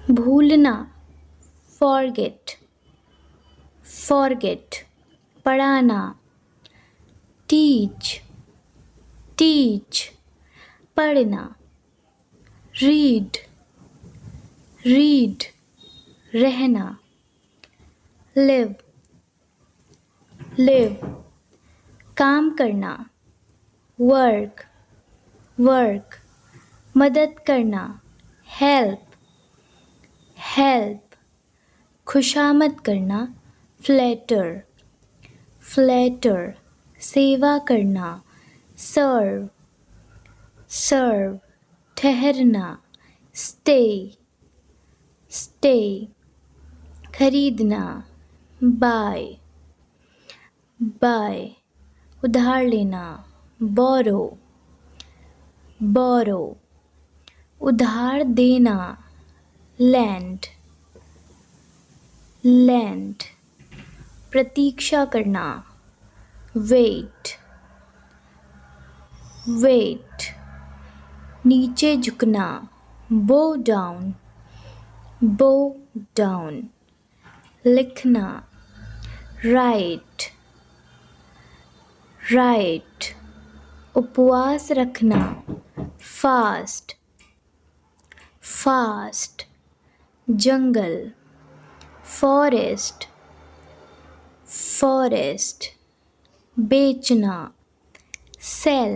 भूलना, forget, forget, पढ़ाना, teach, teach, पढ़ना, read, read, रहना, live, live, काम करना, work, work, मदद करना, help, help, खुशामद करना, flatter, flatter, सेवा करना, serve, serve, ठहरना, stay, stay, खरीदना, buy, buy, उधार लेना, borrow, borrow, उधार देना, lend, lend, प्रतीक्षा करना, wait, wait, नीचे झुकना, bow down, bow down, लिखना, write, write, उपवास रखना, fast, fast, जंगल, forest, forest, बेचना, sell,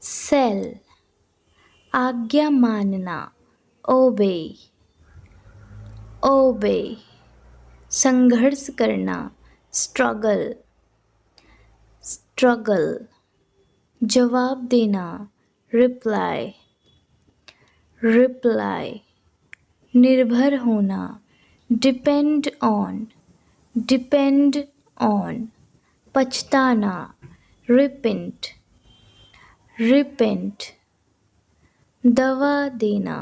sell, आज्ञा मानना, obey, obey, संघर्ष करना, struggle, struggle, जवाब देना, reply, reply, निर्भर होना, depend on, depend on, पछताना, repent, repent, दवा देना,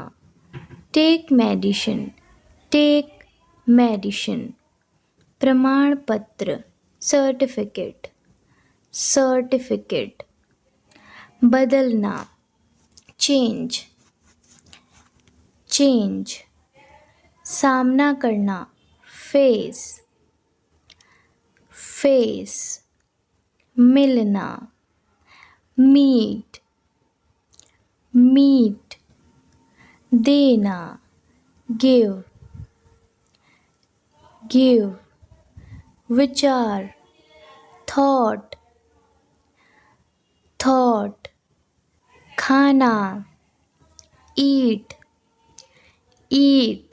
take medicine, take medicine, प्रमाण पत्र, certificate, certificate, बदलना, change, change, सामना करना, face, face, मिलना, meet, meet, देना, give, give, विचार, thought, thought, खाना, eat, eat,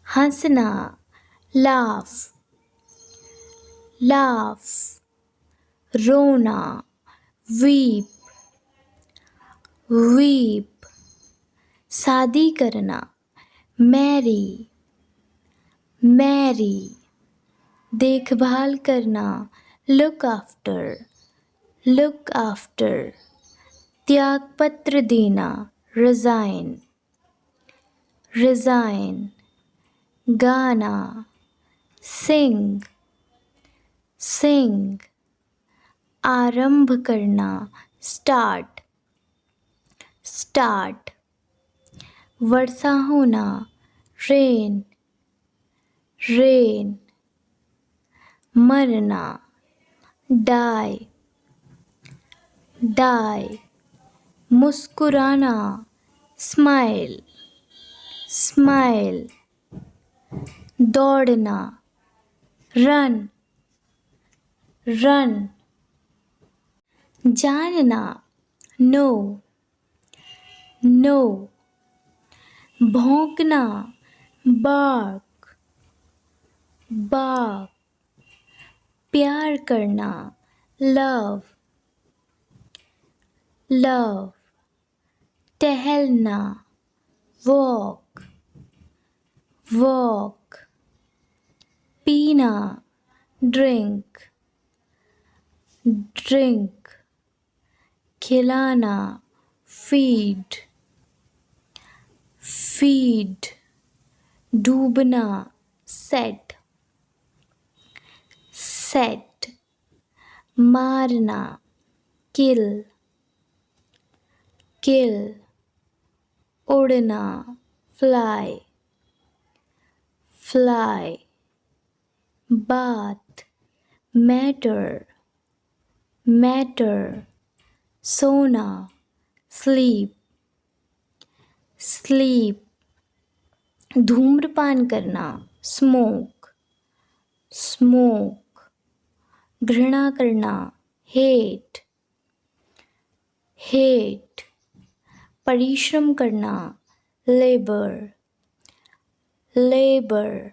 हंसना, laugh, laugh, रोना, weep, weep, शादी करना, marry, marry, देखभाल करना, look after, look after, त्यागपत्र देना, resign, resign, गाना, sing, sing, आरंभ करना, start, start, वर्षा होना, rain, rain, मरना, die, die, मुस्कुराना, smile, smile, दौड़ना, run, run, जानना, know, know, भौंकना, bark, bark, प्यार करना, love, love, टहलना, walk, walk, पीना, drink, drink, खिलाना, feed, feed, डूबना, set, set, मारना, kill, kill, उड़ना, fly, fly, bath, matter, matter, सोना, sleep, sleep, धूम्रपान करना, smoke, smoke, घृणा करना, hate, hate, परिश्रम करना, labor, labor,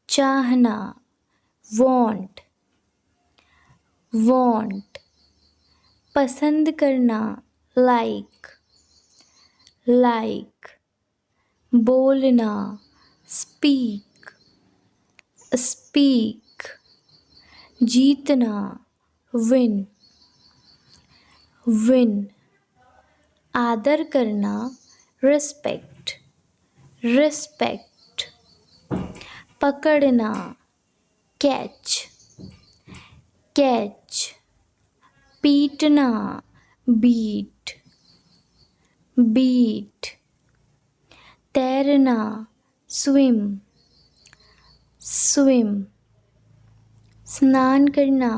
चाहना, want, want, पसंद करना, like, like, बोलना, speak, speak, जीतना, win, win, आदर करना, respect, respect, पकड़ना, catch, catch, पीटना, beat, beat, तैरना, swim, swim, स्नान करना,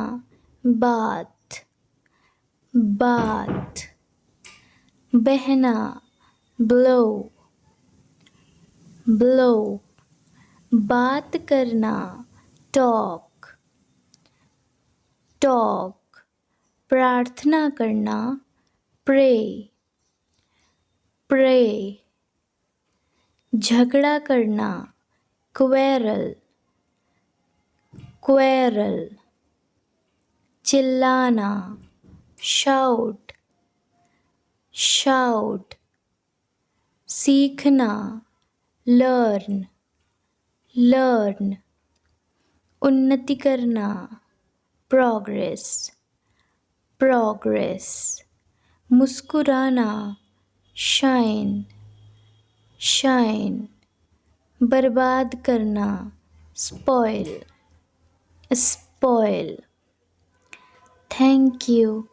bath, bath, बहना, blow, blow, बात करना, talk, talk, प्रार्थना करना, pray, pray, झगड़ा करना, quarrel, quarrel, चिल्लाना, shout, shout, सीखना, learn, learn, उन्नति करना, progress, progress, मुस्कुराना, shine, shine, बर्बाद करना, spoil, spoil. Thank you.